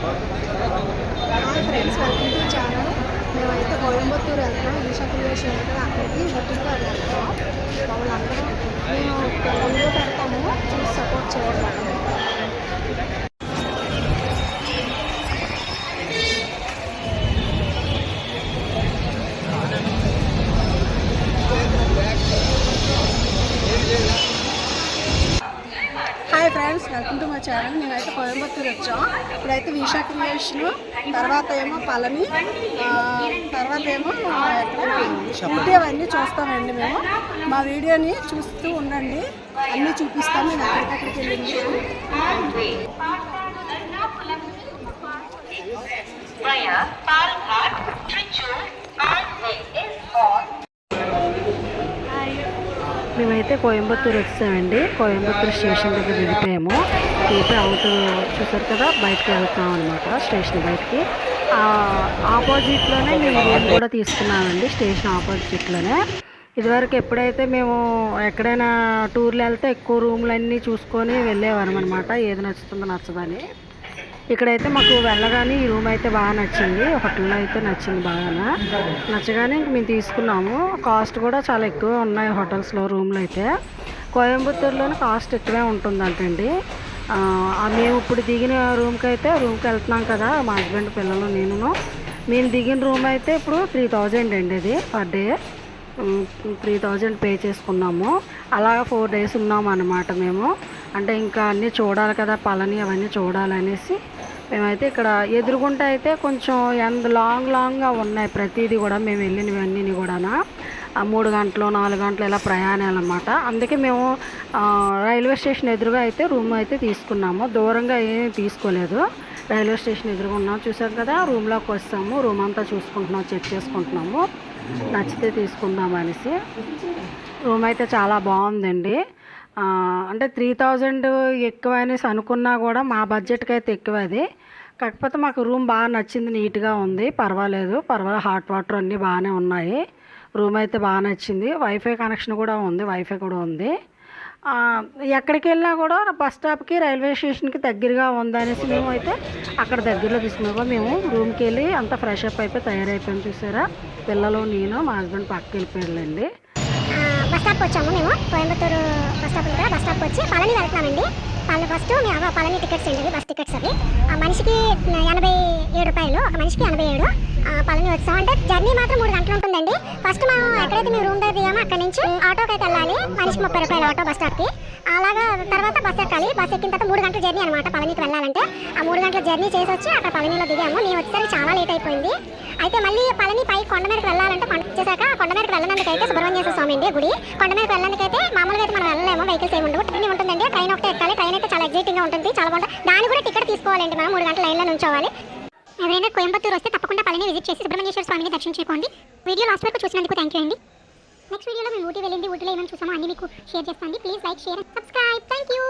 Hi friends, welcome to channel. మేమైతే కోయంబత్తూరు వెళ్తాం. Isha creation ఉంటుంది, అక్కడికి బుట్టింగ్లో వెళ్తాం. వాళ్ళందరూ మేము వీడియో పెడతాము, చూసి సపోర్ట్ చేయాలి. Hi friends, welcome to my channel. మేమైతే కోయంబత్తూరు వచ్చాం. ఇప్పుడైతే ఈషా క్రియేషన్, తర్వాత ఏమో పళని, తర్వాత ఏమో ఊటీ, అవన్నీ చూస్తామండి. మేము మా వీడియోని చూస్తూ ఉండండి, అన్నీ చూపిస్తాం. మేము ఎక్కడికక్కడికి వెళ్ళింది. మేమైతే కోయంబత్తూరు వచ్చామండి. కోయంబత్తూరు స్టేషన్ దగ్గర దిగిపోయాము. దిగితే అవుట్ చూసారు కదా, బయటకు వెళ్తాం అనమాట. స్టేషన్ బయటికి ఆపోజిట్లోనే మేము రూమ్ కూడా తీసుకున్నామండి. స్టేషన్ ఆపోజిట్లోనే. ఇదివరకు ఎప్పుడైతే మేము ఎక్కడైనా టూర్లు వెళ్తే ఎక్కువ రూమ్లు అన్నీ చూసుకొని వెళ్ళేవారం అనమాట, ఏది నచ్చుతుందో నచ్చదని. ఇక్కడైతే మాకు వెళ్ళగానే ఈ రూమ్ అయితే బాగా నచ్చింది. హోటల్లో అయితే నచ్చింది బాగా. నచ్చగానే ఇంక మేము తీసుకున్నాము. కాస్ట్ కూడా చాలా ఎక్కువ ఉన్నాయి హోటల్స్లో రూమ్లు అయితే. కోయంబత్తూరులోనే కాస్ట్ ఎక్కువే ఉంటుందంటండి. మేము ఇప్పుడు దిగిన రూమ్కి వెళ్తున్నాం కదా, మా హస్బెండ్, పిల్లలు, మేము దిగిన రూమ్ అయితే ఇప్పుడు 3000 అండి. ఇది పర్ డే 3000 పే చేసుకున్నాము. అలాగా 4 days ఉన్నాము అన్నమాట మేము. అంటే ఇంకా అన్నీ చూడాలి కదా, పళని అవన్నీ చూడాలనేసి మేమైతే ఇక్కడ ఎదురుగుంట అయితే కొంచెం లాంగ్గా ఉన్నాయి ప్రతిదీ కూడా. మేము వెళ్ళినవన్నీ కూడా 3 గంటలు 4 గంటలు ఇలా ప్రయాణాలు అన్నమాట. అందుకే మేము రైల్వే స్టేషన్ ఎదురుగా అయితే రూమ్ అయితే తీసుకున్నాము. దూరంగా ఏమీ తీసుకోలేదు. రైల్వే స్టేషన్ ఎదురుగా ఉన్నాం, చూసాం కదా. రూమ్లోకి వస్తాము, రూమ్ అంతా చూసుకుంటున్నాం, చెక్ చేసుకుంటున్నాము. నచ్చితే తీసుకుందాం అనేసి. రూమ్ అయితే చాలా బాగుందండి. అంటే 3000 ఎక్కువ అనేసి అనుకున్నా కూడా మా బడ్జెట్కి అయితే ఎక్కువ అది. కాకపోతే మాకు రూమ్ బాగా నచ్చింది, నీట్గా ఉంది, పర్వాలేదు. హాట్ వాటర్ అన్నీ బాగానే ఉన్నాయి. రూమ్ అయితే బాగా నచ్చింది. వైఫై కనెక్షన్ కూడా ఉంది, వైఫై కూడా ఉంది. ఎక్కడికి వెళ్ళినా కూడా బస్ స్టాప్కి, రైల్వే స్టేషన్కి దగ్గరగా ఉందనేసి మేము అయితే అక్కడ దగ్గరలో తీసుకున్నాము. మేము రూమ్కి వెళ్ళి అంతా ఫ్రెష్ అప్ అయిపోయి తయారైపోయాం. చూసారా, పిల్లలు, నేను, మా హస్బెండ్ పక్కకి వెళ్ళిపోయారండి. బస్ స్టాప్కి వచ్చాము మేము. కోయంబత్తూరు బస్ స్టాప్ దగ్గర బస్ స్టాప్కి వచ్చి పళని వెళ్తున్నామండి. ఫస్ట్ మేము పళని టికెట్స్ అండి, బస్ టికెట్స్ అవి. మనిషికి 87 రూపాయలు, ఒక మనిషికి 87. పళని వచ్చాం. అంటే జర్నీ మాత్రం 3 గంటలు ఉంటుందండి. ఫస్ట్ మనం ఎక్కడైతే మేము రూమ్ దగ్గర దిగామో అక్కడ నుంచి ఆటోకి అయితే వెళ్ళాలి. మనిషికి 30 రూపాయలు ఆటో బస్ స్టాప్కి. అలాగా తర్వాత బస్ ఎక్కాలి. బస్ ఎక్కిన తర్వాత 3 గంటల జర్నీ అనమాట పళనికి వెళ్ళాలంటే. ఆ 3 గంటల జర్నీ చేసి వచ్చి అక్కడ పళనిలో దిగాము. మేము వచ్చేసరికి చాలా లేట్ అయిపోయింది. అయితే మళ్ళీ పళని పై కొండ మీదకి వెళ్ళాలంటే వచ్చేసాక కొండ మీదకి వెళ్ళినందుకైతే సుబ్రహ్మణ్యేశ్వర స్వామి అండి గుడి. కొండ మీదకి వెళ్ళినందుకైతే మామూలుగా అయితే మనం వెళ్ళలేము, వెహికల్స్ ఏమి ఉండవు. ట్రైన్ ఉంటుందండి, ట్రైన్ ఒకటే ఎక్కాలి. ట్రైన్ అయితే చాలా ఎగ్జైటింగ్గా ఉంటుంది, చాలా బాగుంటుంది. దాన్ని కూడా టికెట్ తీసుకోవాలండి మనం. 3 గంటల లైన్లో నుంచోవాలి. ఎవరైనా కోయంబత్తూరు వస్తే తప్పకుండా పళని విజిట్ చేసి సుబ్రహ్మణ్యేశ్వర స్వామిని దర్శించుకోండి. వీడియో లాస్ట్ వరకు చూసినందుకు థ్యాంక్ యూ అండి. నెక్స్ట్ వీడియోలో మేము ఊటీ వెళ్ళింది, ఊటీలో ఏమైనా చూసామో అన్ని మీకు షేర్ చేస్తాను. Please like, share and subscribe. Thank you.